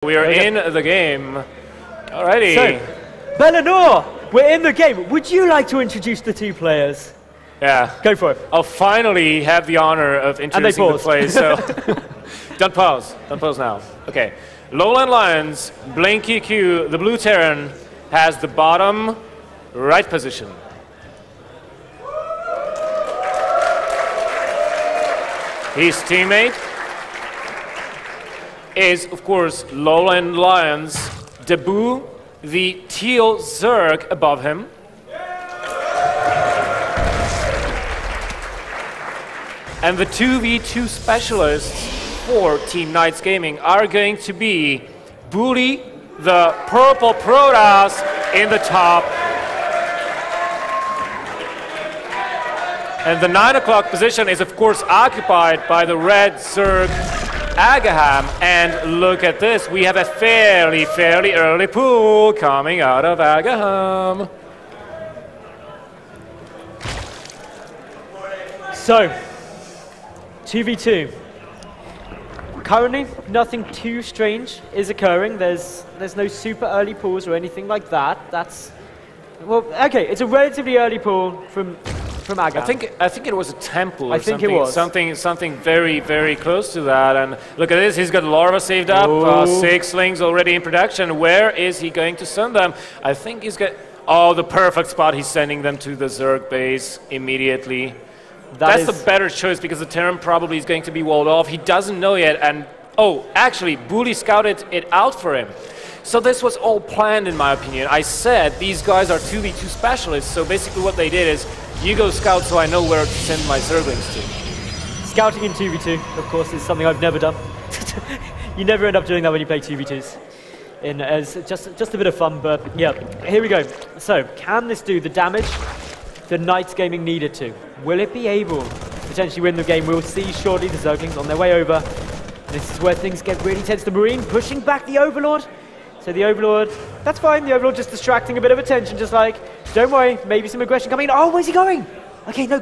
We are in the game. Alrighty. So, Bellanor, we're in the game. Would you like to introduce the two players? Yeah. Go for it. I'll finally have the honor of introducing the players. So, don't pause. Don't pause now. Okay. LowLandLions, Blinky Q, the blue Terran, has the bottom right position. His teammate is, of course, LowLandLions, Debut, the teal Zerg above him. And the 2v2 specialists for Team KnightS Gaming are going to be Bully, the purple Protoss, in the top. And the 9 o'clock position is, of course, occupied by the red Zerg Agaham. And look at this, we have a fairly early pool coming out of Agaham. So, 2v2. Currently, nothing too strange is occurring. There's no super early pools or anything like that. That's, well, okay, it's a relatively early pool from Agaham. I think it was a temple. I think it was something very close to that. And look at this, he's got Larva saved up, 6 slings already in production. Where is he going to send them? I think he's got the perfect spot. He's sending them to the Zerg base immediately. That's the better choice because the Terran probably is going to be walled off. He doesn't know yet, and actually, Bully scouted it out for him. So this was all planned, in my opinion. I said these guys are 2v2 specialists, so basically what they did is, you go scout so I know where to send my Zerglings to. Scouting in 2v2, of course, is something I've never done. You never end up doing that when you play 2v2s. As just a bit of fun, but yeah, here we go. So, can this do the damage that KnightS Gaming needed to? Will it be able to potentially win the game? We'll see shortly. The Zerglings on their way over. This is where things get really tense. The Marine pushing back the Overlord. So the Overlord, that's fine. The Overlord just distracting a bit of attention, just like, don't worry, maybe some aggression coming in. Oh, where's he going? Okay, no,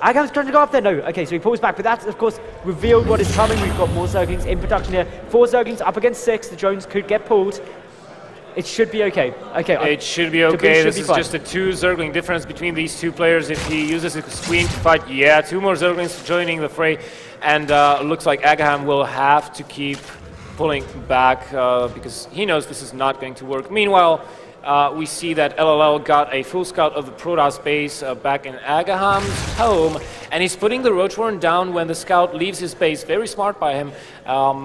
Agam's trying to go up there. No, okay, so he pulls back, but that's, of course, revealed what is coming. We've got more Zerglings in production here. 4 Zerglings up against 6. The drones could get pulled. It should be okay. It should be okay. This is just a 2 Zergling difference between these two players. If he uses his Queen to fight, 2 more Zerglings joining the fray. And looks like Agaham will have to keep pulling back because he knows this is not going to work. Meanwhile, we see that LLL got a full scout of the Protoss base back in Agaham's home, and he's putting the Roach Warren down when the scout leaves his base. Very smart by him.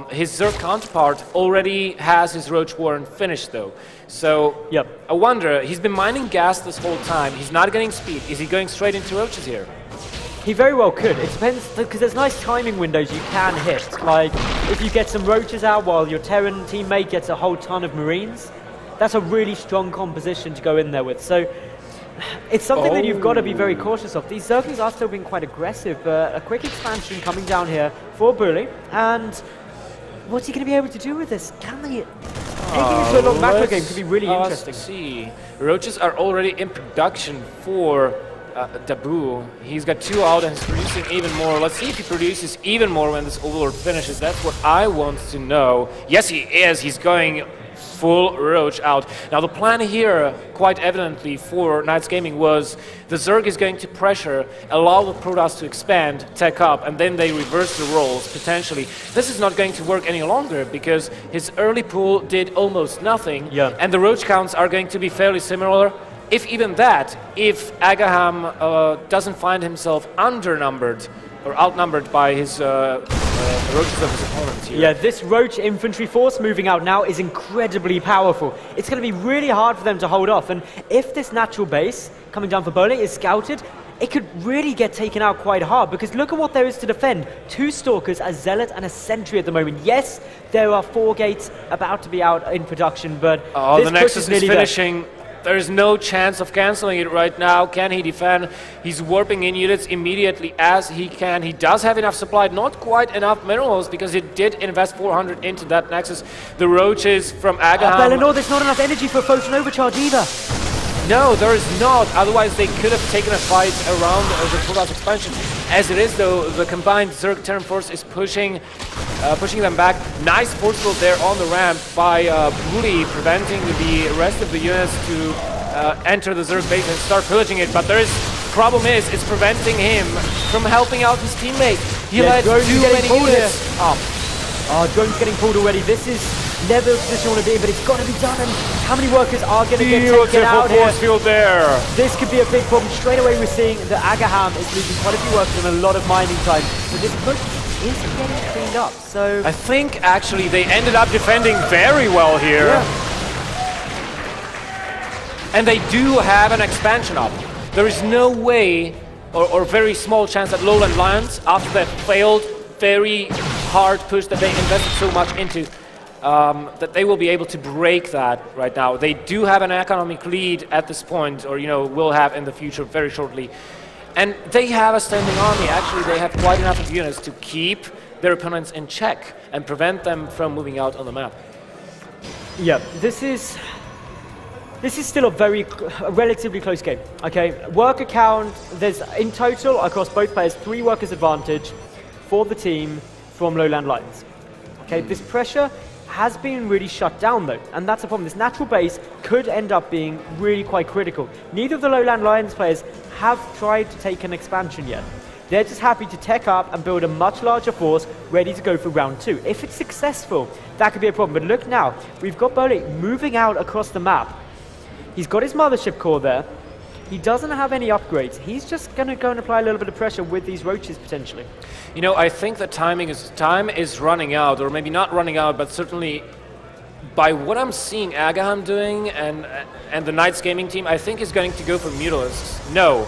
His Zerg counterpart already has his Roach Warren finished, though. So, I wonder, he's been mining gas this whole time. He's not getting speed. Is he going straight into Roaches here? He very well could. It depends, because there's nice timing windows you can hit. Like, if you get some Roaches out while your Terran teammate gets a whole ton of Marines, that's a really strong composition to go in there with. So, it's something that you've got to be very cautious of. These Zerglings are still being quite aggressive, but a quick expansion coming down here for Bully. And what's he going to be able to do with this? Can they... Making it to a long macro game could be really interesting. See. Roaches are already in production for Debut. He's got 2 out and he's producing even more. Let's see if he produces even more when this Overlord finishes. That's what I want to know. Yes, he is. He's going full Roach out. Now, the plan here, quite evidently for KnightS Gaming, was the Zerg is going to pressure, allow the Protoss to expand, tech up, and then they reverse the roles, potentially. This is not going to work any longer because his early pool did almost nothing, and the Roach counts are going to be fairly similar. If even that, if Agaham doesn't find himself undernumbered or outnumbered by his Roaches of his opponents here. Yeah, this Roach infantry force moving out now is incredibly powerful. It's going to be really hard for them to hold off, and if this natural base coming down for Bowling is scouted, it could really get taken out quite hard, because look at what there is to defend. 2 Stalkers, a Zealot and a Sentry at the moment. Yes, there are 4 gates about to be out in production, but the Nexus is finishing. There's no chance of cancelling it right now. Can he defend? He's warping in units immediately as he can. He does have enough supply, not quite enough minerals, because he did invest 400 into that Nexus. The Roaches from Agaham... Bellanor, there's not enough energy for a Photon Overcharge either. No, there is not. Otherwise, they could have taken a fight around the Protoss expansion. As it is, though, the combined Zerg Terran force is pushing pushing them back. Nice force build there on the ramp by Bully, preventing the rest of the units to enter the Zerg base and start pillaging it. But problem is, it's preventing him from helping out his teammate. He let too many units up. Drone's getting pulled already. This is never a position you want to be, but it's got to be done. And how many workers are going to get taken out here? Force field there. This could be a big problem. Straight away, we're seeing that Agaham is losing quite a few workers and a lot of mining time. So this push is getting cleaned up. So I think actually they ended up defending very well here. Yeah. And they do have an expansion up. There is no way, or very small chance that LowLandLions, after that failed very hard push that they invested so much into, that they will be able to break that right now. They do have an economic lead at this point, or will have in the future very shortly. And they have a standing army. Actually, they have quite enough of units to keep their opponents in check and prevent them from moving out on the map. Yeah, this is still a relatively close game. Okay, worker count, there's in total across both players 3 workers advantage for the team from LowLandLions. Okay, this pressure has been really shut down though, and that's a problem. This natural base could end up being really quite critical. Neither of the LowLandLions players have tried to take an expansion yet. They're just happy to tech up and build a much larger force ready to go for round 2. If it's successful, that could be a problem. But look now, we've got Bole moving out across the map. He's got his mothership core there. He doesn't have any upgrades. He's just going to go and apply a little bit of pressure with these roaches potentially. I think that time is running out, or maybe not running out, but certainly by what I'm seeing Agaham doing and the KnightS gaming team, I think is going to go for Mutalisks. No.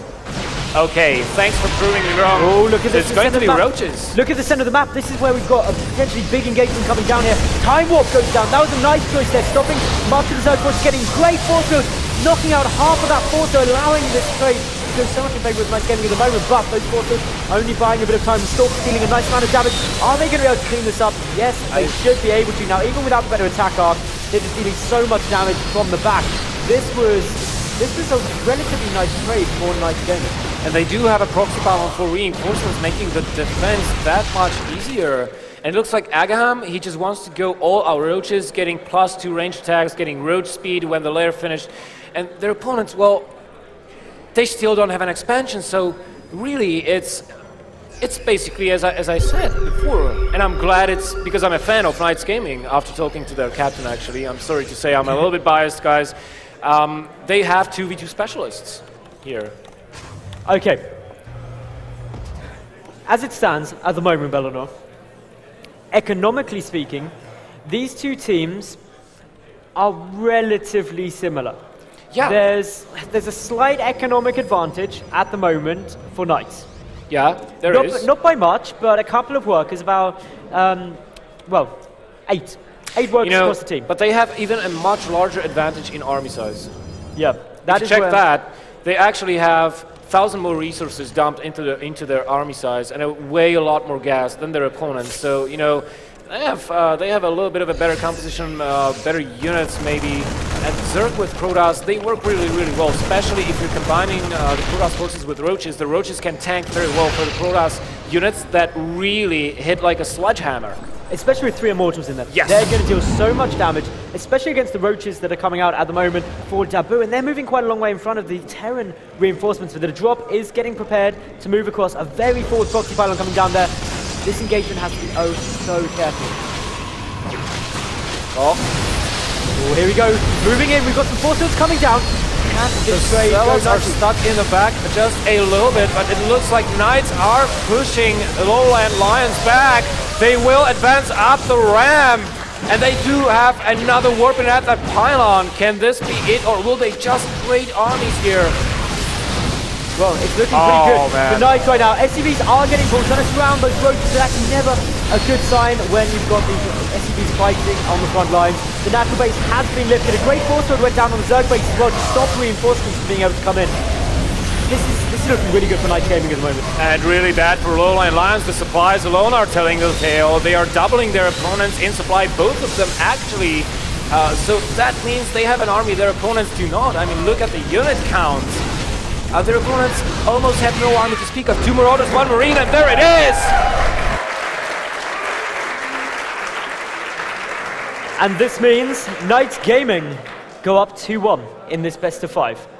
Okay, thanks for proving me wrong. Oh, look at this. It's going to be roaches. Look at the center of the map. This is where we've got a potentially big engagement coming down here. Time Warp goes down. That was a nice choice there, stopping much of the Zerg force, getting great force field, knocking out half of that force, so allowing this trade to go so much in favor of KnightS gaming at the moment. But those forces only buying a bit of time. Stalk dealing a nice amount of damage. Are they going to be able to clean this up? Yes, they should be able to. Now, even without the better attack arc, they're just dealing so much damage from the back. This was a relatively nice trade for KnightS gaming. And they do have a proxy power for reinforcements, making the defense that much easier. And it looks like Agaham, he just wants to go all out roaches, getting +2 range attacks, getting roach speed when the lair finished. And their opponents, well, they still don't have an expansion, so really it's basically as I said before. And I'm glad it's because I'm a fan of KnightS Gaming after talking to their captain actually. I'm sorry to say I'm a little bit biased, guys. They have 2v2 specialists here. Okay. As it stands at the moment, Bellinor, economically speaking, these two teams are relatively similar. Yeah. There's a slight economic advantage at the moment for KnightS. Yeah, there is. Not by much, but a couple of workers, about, well, 8. 8 workers across the team. But they have even a much larger advantage in army size. Yeah, that is check that. They actually have 1,000 more resources dumped into their army size and a lot more gas than their opponents. So they have a little bit of a better composition, better units maybe. And Zerg with Protoss, they work really well, especially if you're combining the Protoss forces with roaches. The roaches can tank very well for the Protoss units that really hit like a sledgehammer. Especially with 3 Immortals in them. Yes. They're going to deal so much damage, especially against the roaches that are coming out at the moment for Dabu, and they're moving quite a long way in front of the Terran reinforcements. But the drop is getting prepared to move across a very forward proxy pylon coming down there. This engagement has to be so careful. Oh, here we go. Moving in, we've got some force fields coming down. The Zealots are stuck in the back just a little bit, but it looks like KnightS are pushing LowLandLions back. They will advance up the ramp, and they do have another warping at that pylon. Can this be it, or will they just trade armies here? Well, it's looking pretty good. Man. The KnightS right now. SCVs are getting pulled, trying to surround those roaches. That's never a good sign when you've got these SCVs fighting on the front lines. The natural base has been lifted. A great force field went down on the Zerg base as well to stop reinforcements from being able to come in. This is looking really good for KnightS Gaming at the moment. And really bad for LowLandLions. The supplies alone are telling the tale. They are doubling their opponents in supply, both of them actually. So that means they have an army their opponents do not. I mean, look at the unit counts. Their opponents almost have no army to speak of. 2 Marauders, 1 Marine, and there it is! And this means KnightS Gaming go up 2-1 in this best of 5.